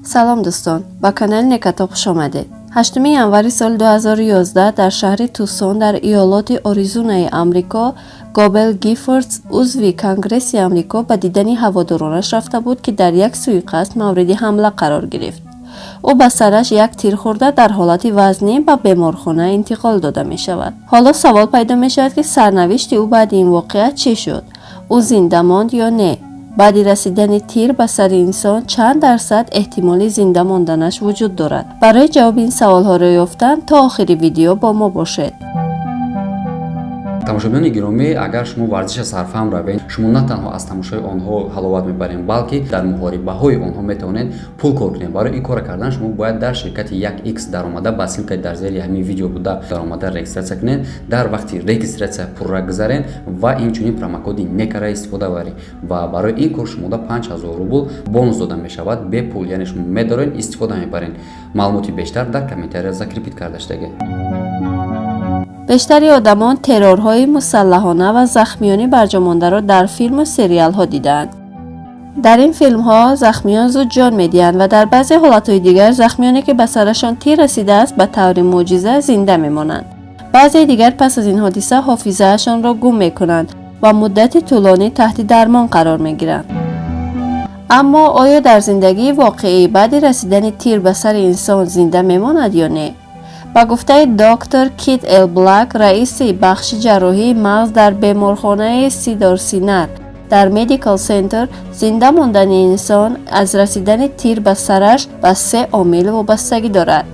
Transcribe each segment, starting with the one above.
سلام دوستان، با کانال نکاتوپ خوش آمدید. 8 январи سال 2011 در شهر توسون در ایالات آریزونای آمریکا، گابل گیفورد عضو کنگره آمریکا به دیدن هوادارانش رفته بود که در یک سویقست مورد حمله قرار گرفت. او به سرش یک تیر خورده در حالت وزنی به بیمارخانه انتقال داده می شود. حالا سوال پیدا می شود که سرنوشت او بعد این واقعه چی شد؟ او زنده ماند یا نه؟ بعد رسیدن تیر به سری انسان چند درصد احتمال زنده ماندنش وجود دارد؟ برای جواب این سوال ها را یافتن تا آخر ویدیو با ما باشید. тамошобиёни гиромӣ, агар шумо варзиша сарфаҳм равед, шумо на танҳо аз тамошои онҳо ҳаловат мебаред, балки дар муҳорибаҳои онҳо метавонед пул кор кунед. Барои ин кора кардан шумо бояд дар ширкати 1x даромада ба ссилкаи дар зери ҳамин видео буда даромада регистратсия кунед. Дар вақти регистратсия пурра гузаред ва инчунин промокоди NECATOP истифода баред ва барои ин кор шумода 5000 рубл бонус дода мешавад бе пул, яъне шумо медоред истифода мебаред. маълумоти бештар дар комментария закрепит карда шудаги. بیشتری آدمان ترورهای مسلحانه و زخمیانی برجامانده را در فیلم و سریال ها دیدند. در این فیلم ها زخمیان زود جان می‌دهند و در بعضی حالتهای دیگر زخمیانی که به سرشان تیر رسیده است به طور معجزه زنده میمانند. بعضی دیگر پس از این حادثه حافظه‌شان را گم میکنند و مدت طولانی تحت درمان قرار میگیرند. اما آیا در زندگی واقعی بعد رسیدن تیر به سر انسان زنده میماند یا نه؟ با گفته دکتر کیت ال بلک، رئیس بخش جراحی مغز در بیمارخانه سیدار در مدیکال سنتر، زنده ماندن انسان از رسیدن تیر به سرش به 3 عامل وابستگی دارد.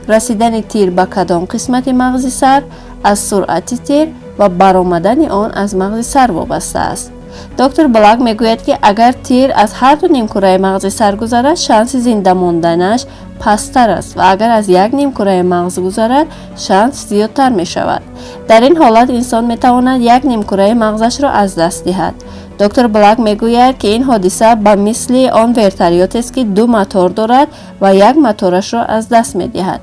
رسیدن تیر به کدام قسمت مغز سر، از سرعت تیر و برآمدن آن از مغز سر وابسته است. دکتر بلک میگوید که اگر تیر از هر دو نیمکره مغز سر گذرد، شانس زنده ماندنش پستر است و اگر از یک نیمکره مغز گذرد، شانس زیادتر می شود. در این حالت انسان می تواند یک نیمکره مغزش را از دست دهد. دکتر بلک میگوید که این حادثه به مثل آن ورتریات است که 2 موتور دارد و یک موتورش را از دست می دهد.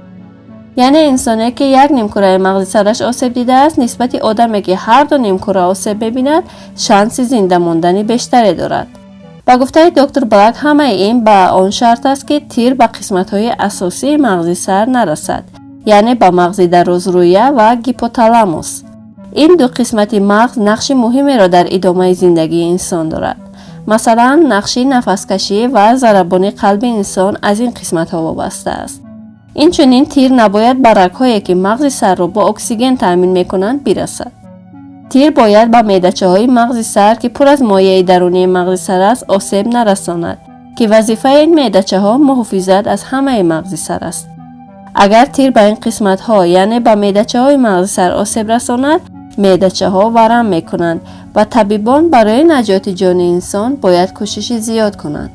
یعنی انسانی که یک نیمکره مغز سرش آسیب دیده است نسبت آدمی که هر دو نیمکره آسیب ببیند شانس زنده ماندن بیشتری دارد. با گفته دکتر بلک همه این به آن شرط است که تیر به قسمت‌های اساسی مغز سر نرسد، یعنی به مغز درازرویه و هیپوتالاموس. این دو قسمت مغز نقش مهمی را در ادامه زندگی انسان دارد. مثلا نقش نفس‌کشی و ضربان قلب انسان از این قسمت‌ها وابسته است. اینچنین تیر نباید به رگ‌هایی که مغز سر را با اکسیژن تامین می‌کنند برسد. تیر باید به معده‌چه‌های مغز سر که پر از مایع درونی مغز سر است آسیب نرساند که وظیفه این معده‌چه‌ها محافظت از همه مغز سر است. اگر تیر به این قسمت‌ها یعنی به معده‌چه‌های مغز سر آسیب رساند، معده‌چه‌ها ورم می‌کنند و طبیبان برای نجات جان انسان باید کوشش زیاد کنند.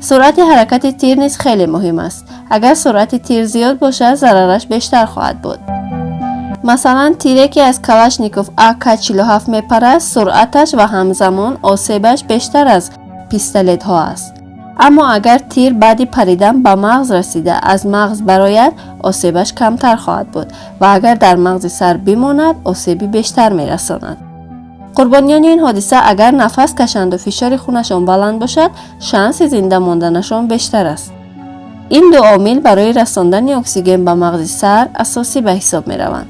سرعت حرکت تیر نیز خیلی مهم است. اگر سرعت تیر زیاد باشد، ضررش بیشتر خواهد بود. مثلا تیری که از کلاشنیکوف AK-47 میپرد، سرعتش و همزمان آسیبش بیشتر از پیستولت ها است. اما اگر تیر بعد پریدن به مغز رسیده از مغز برآید، آسیبش کمتر خواهد بود و اگر در مغز سر بماند، آسیبی بیشتر میرساند. قربانیان این حادثه اگر نفس کشند و فشار خونشان بلند باشد، شانس زنده ماندنشان بیشتر است. این دو عامل برای رساندن اکسیژن به مغز سر اساسی به حساب می روند.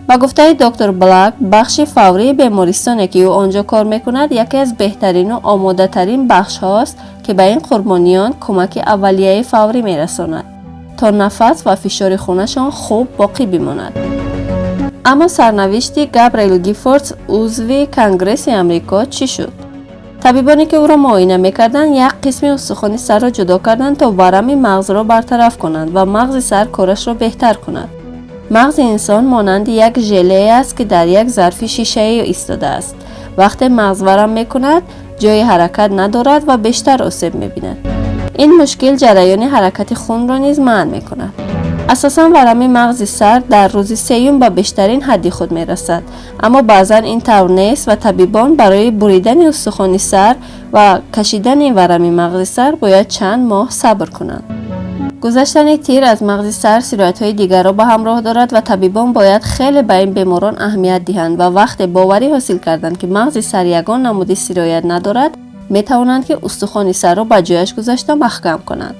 با گفته دکتر بلک، بخش فوری بیمارستانی که او آنجا کار میکند یکی از بهترین و آماده ترین بخش هاست که به این قربانیان کمک اولیه فوری میرساند تا نفس و فشار خونشان خوب باقی بماند. اما سرنوشت گابریل گیفورد عضو کنگره آمریکا چی شد؟ طبیبانی که او را معاینه میکردند یک قسم استخوان سر را جدا کردند تا ورم مغز را برطرف کنند و مغز سر کارش را بهتر کند. مغز انسان مانند یک ژله است که در یک ظرف شیشه‌ای ایستاده است. وقتی مغز ورم میکند، جای حرکت ندارد و بیشتر آسیب میبیند. این مشکل جریان حرکت خون را نیز منع میکند. اساساً ورم مغز سر در روز سیوم به بیشترین حد خود میرسد، اما بعضا این طور نیست و طبیبان برای بریدن استخوان سر و کشیدن ورم مغز سر باید چند ماه صبر کنند. گذشتن تیر از مغز سر سرایت‌های دیگر را به همراه دارد و طبیبان باید خیلی به این بیماران اهمیت دهند و وقت باوری حاصل کردند که مغز سر یگان نمود سرایت ندارد، می توانند که استخوان سر را به جایش گذاشته محکم کنند.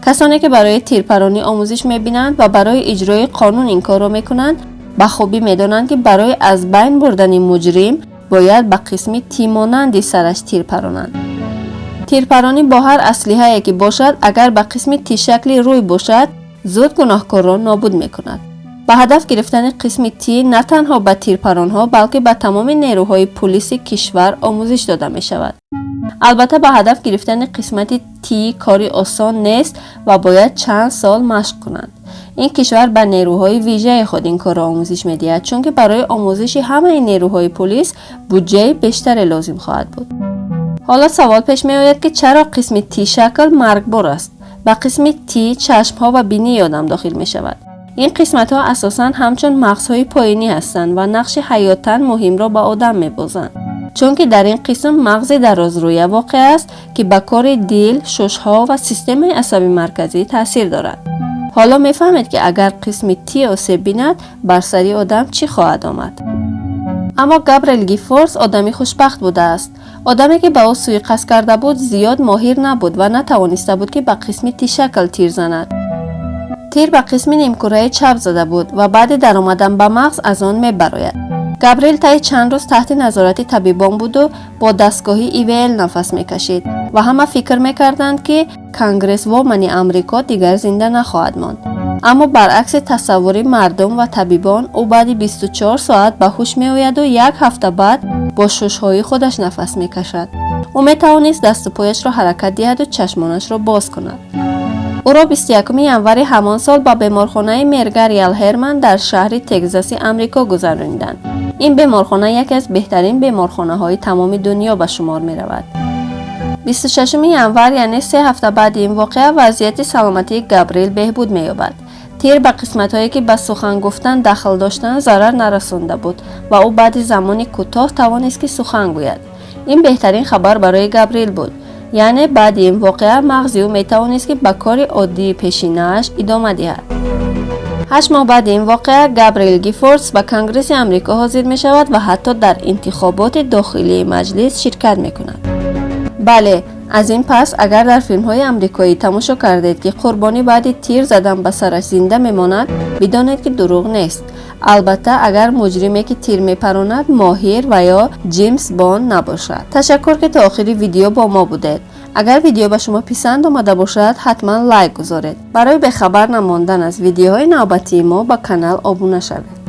کسانی که برای تیرپرانی آموزش می‌بینند و برای اجرای قانون این کار را می‌کنند به خوبی می‌دانند که برای از بین بردن مجرم باید به قسم تی مانند سرش تیر پرانند. تیرپرانی با هر اسلحه‌ای که باشد اگر به قسم تی شکلی روی باشد زود گناهکار را نابود می‌کند. به هدف گرفتن قسم تی نه تنها به تیرپرانها بلکه به تمام نیروهای پلیس کشور آموزش داده می‌شود. البته به هدف گرفتن قسمت تی کاری آسان نیست و باید چند سال مشق کنند. این کشور به نیروهای ویژه خود این کار را آموزش می‌دهد چون که برای آموزش همه این نیروهای پلیس بودجه بیشتری لازم خواهد بود. حالا سوال پیش می‌آید که چرا قسم تی شکل مرگبار است؟ به قسم تی چشم‌ها و بینی آدم داخل می‌شود. این قسمت‌ها اساساً همچون مغزهای پایینی هستند و نقش حیاتاً مهم را به آدم می‌بازند. چون که در این قسم مغز درازرویه واقع است که به کار دل، شش‌ها و سیستم عصبی مرکزی تاثیر دارد. حالا می‌فهمید که اگر قسم تی آسیب بیند بر سر آدم چی خواهد آمد. اما گابریل گیفورس آدمی خوشبخت بوده است. آدمی که به او سوءقصد کرده بود زیاد ماهر نبود و نتوانسته بود که به قسم تی شکل تیر زند. تیر به قسم نیمکره چپ زده بود و بعد در آمدن به مغز از آن می‌براید. گابریل طی چند روز تحت نظارت طبیبان بود و با دستگاهی ایویل نفس می‌کشید و همه فکر می‌کردند که کنگرس وومن آمریکا دیگر زنده نخواهد ماند. اما برعکس تصور مردم و طبیبان او بعد 24 ساعت به هوش می‌آید و یک هفته بعد با شش‌های خودش نفس می‌کشد. او می‌توانست دست و پایش را حرکت دهد و چشمانش را باز کند. او را 21 ژانویه همان سال به بیمارخانه مرگریال هرمن در شهر تگزاس آمریکا گذراندند. این بیمارخانه یکی از بهترین بیمارخانه‌های تمام دنیا به شمار می‌رود. 26 ژانویه یعنی 3 هفته بعد این واقعه وضعیت سلامتی گابریل بهبود می‌یابد. تیر به قسمت‌هایی که به سخن گفتن دخل داشتند ضرر نرسانده بود و او بعد زمانی کوتاه توانست که سخن گوید. این بهترین خبر برای گابریل بود. یعنی بعد این واقعه مغز او می‌توانست که به کار عادی پیشینه‌اش ادامه دهد. 8 ماه بعد این واقعه گابریل گیفورس به کنگرس آمریکا حاضر می شود و حتی در انتخابات داخلی مجلس شرکت می کند. بله، از این پس اگر در فیلم های آمریکایی تماشا کردید که قربانی بعد تیر زدن به سرش زنده می ماند، بدانید که دروغ نیست. البته اگر مجرمی که تیر می پراند ماهر و یا جیمز باند نباشد. تشکر که تا آخر ویدیو با ما بودید. اگر ویدیو به شما پسند آمده باشد حتما لایک گذارید. برای به خبر نماندن از ویدیوهای نوبتی ما با کانال ابونه شوید.